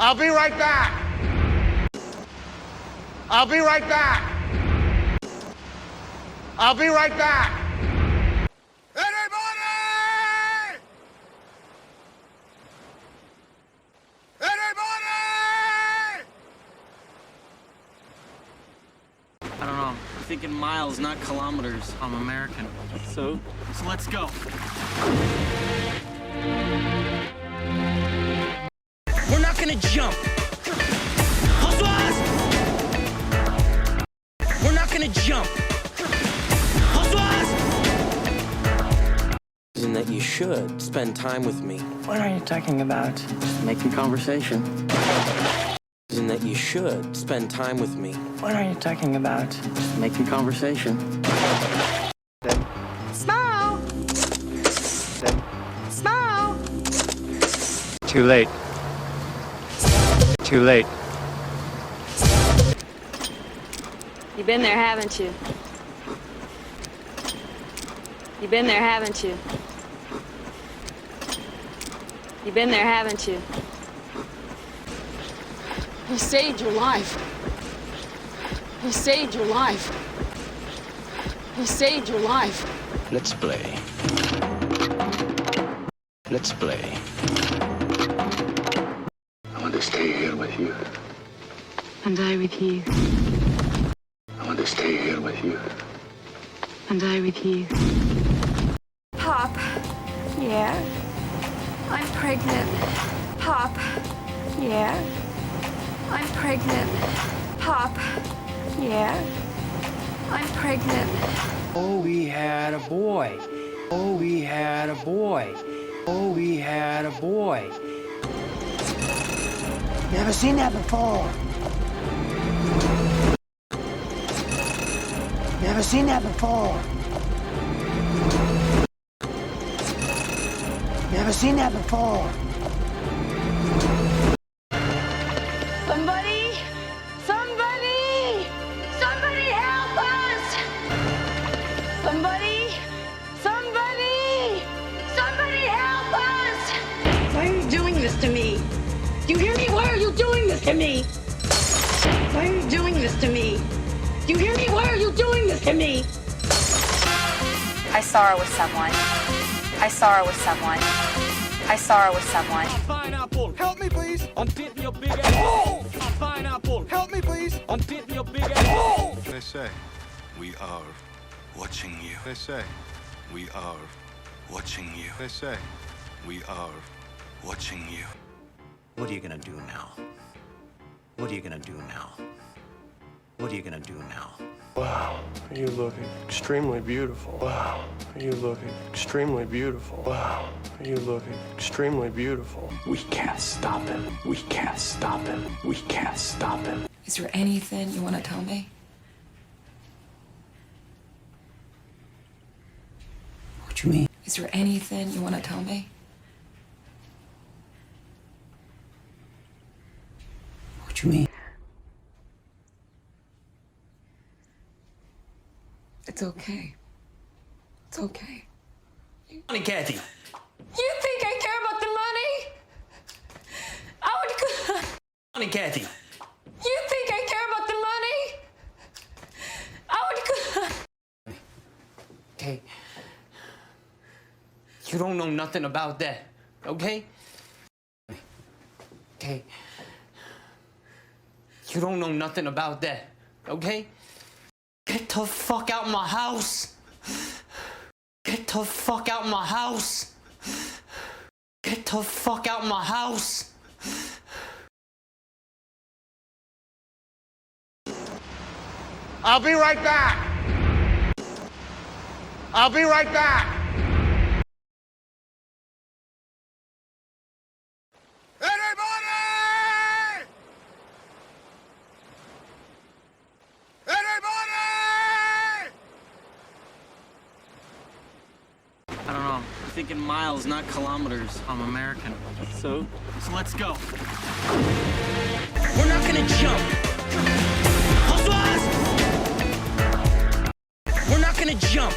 I'll be right back. I'll be right back. I'll be right back. Anybody! Anybody! I don't know. I'm thinking miles, not kilometers. I'm American. So let's go. We're not gonna jump. We're not gonna jump. And that you should spend time with me. What are you talking about? Just making conversation. And that you should spend time with me. What are you talking about? Just making conversation. Smile! Smile! Too late. Too late. You've been there, haven't you? You've been there, haven't you? You've been there, haven't you? He saved your life. He saved your life. He saved your life. Let's play. Let's play. I want to stay here with you. And I with you. I want to stay here with you. And I with you. Pop. Yeah. I'm pregnant. Pop. Yeah. I'm pregnant. Pop. Yeah. I'm pregnant. Oh, we had a boy. Oh, we had a boy. Oh, we had a boy. Never seen that before. Never seen that before. Never seen that before. Somebody! Somebody! Somebody help us! Somebody! Somebody! Somebody help us! Why are you doing this to me? Do you hear me? Why are you doing this to me? Why are you doing this to me? Do you hear me? Why are you doing this to me? I saw her with someone. I saw her with someone. I saw her with someone. Pineapple, help me please. I'm pitting your big ass. Oh! Pineapple, help me please. I'm pitting your big ass. Oh! They say, we are watching you. They say, we are watching you. They say, we are watching you. What are you gonna do now? What are you gonna do now? What are you gonna do now? Wow, you look extremely beautiful. Wow, you look extremely beautiful. Wow, you look extremely beautiful. We can't stop him. We can't stop him. We can't stop him. Is there anything you want to tell me? What you mean? Is there anything you want to tell me? What you mean? It's okay. It's okay. Honey, Kathy. You think I care about the money? I would... Honey, Kathy. You think I care about the money? I would... Hey. You don't know nothing about that, okay? Okay. You don't know nothing about that, okay? Get the fuck out my house! Get the fuck out my house! Get the fuck out my house! I'll be right back. I'll be right back. Anybody! Anybody! I don't know. I'm thinking miles, not kilometers. I'm American. So let's go. We're not gonna jump. We're not gonna jump.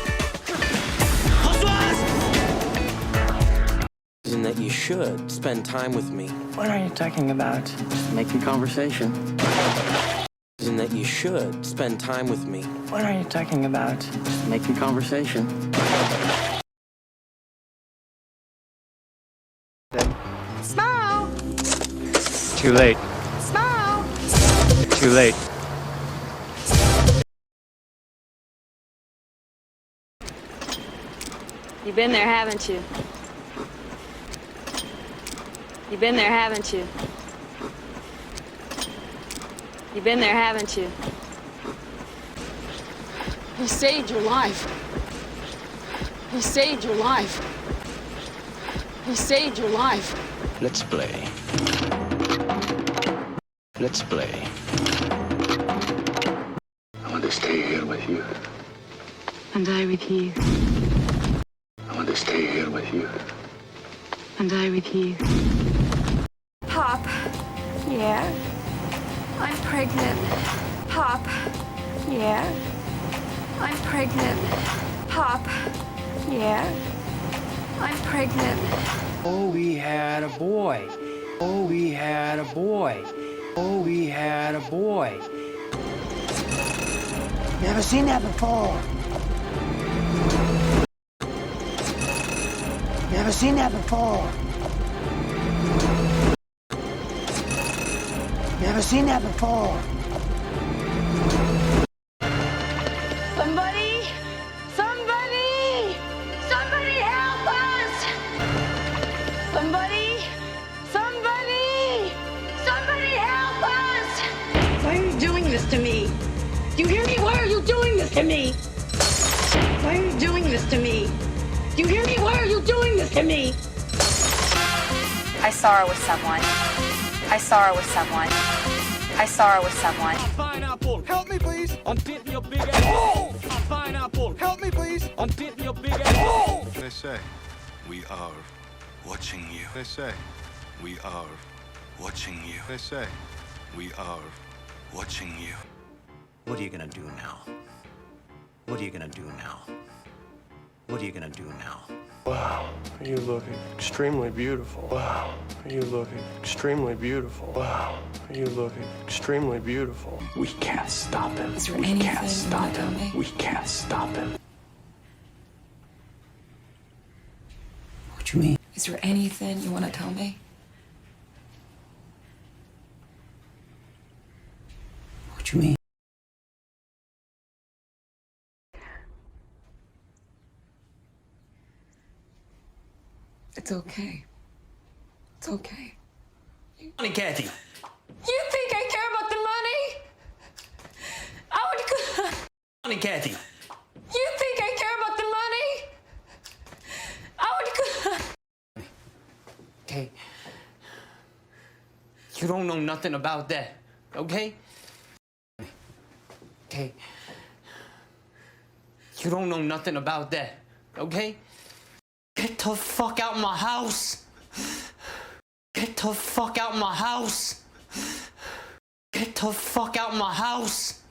that you should spend time with me. What are you talking about? Making conversation. And that you should spend time with me. What are you talking about? Making conversation. Smile! Too late. Smile! Too late. You've been there, haven't you? You've been there, haven't you? You've been there, haven't you? He saved your life. He saved your life. He saved your life. Let's play. Let's play. I want to stay here with you. And I with you. I want to stay here with you. And I with you. Pop. Yeah? I'm pregnant. Pop. Yeah? I'm pregnant. Pop. Yeah? I'm pregnant. Oh, we had a boy. Oh, we had a boy. Oh, we had a boy. Never seen that before. Never seen that before. Never seen that before. Somebody! Somebody! Somebody help us! Somebody! Somebody! Somebody help us! Why are you doing this to me? Do you hear me? Why are you doing this to me? Why are you doing this to me? Do you hear me? Why are you doing this to me? I saw her with someone. I saw her with someone. I saw her with someone. Pineapple, help me please. I'm getting your big ass. Oh! Pineapple, help me please. I'm getting your big ass. Oh! They say, we are watching you. They say, we are watching you. They say, we are watching you. What are you gonna do now? What are you gonna do now? What are you gonna do now? Wow, you look extremely beautiful. Wow, you look extremely beautiful. Wow, you look extremely beautiful. We can't stop him. Is there anything you want to tell me? We can't stop him. What you mean? Is there anything you want to tell me? What you mean? It's okay. It's okay. Honey, Kathy. You think I care about the money? I would... Honey, Kathy. You think I care about the money? I would... Okay. You don't know nothing about that, okay? Okay. You don't know nothing about that, okay? Get the fuck out my house! Get the fuck out my house! Get the fuck out my house!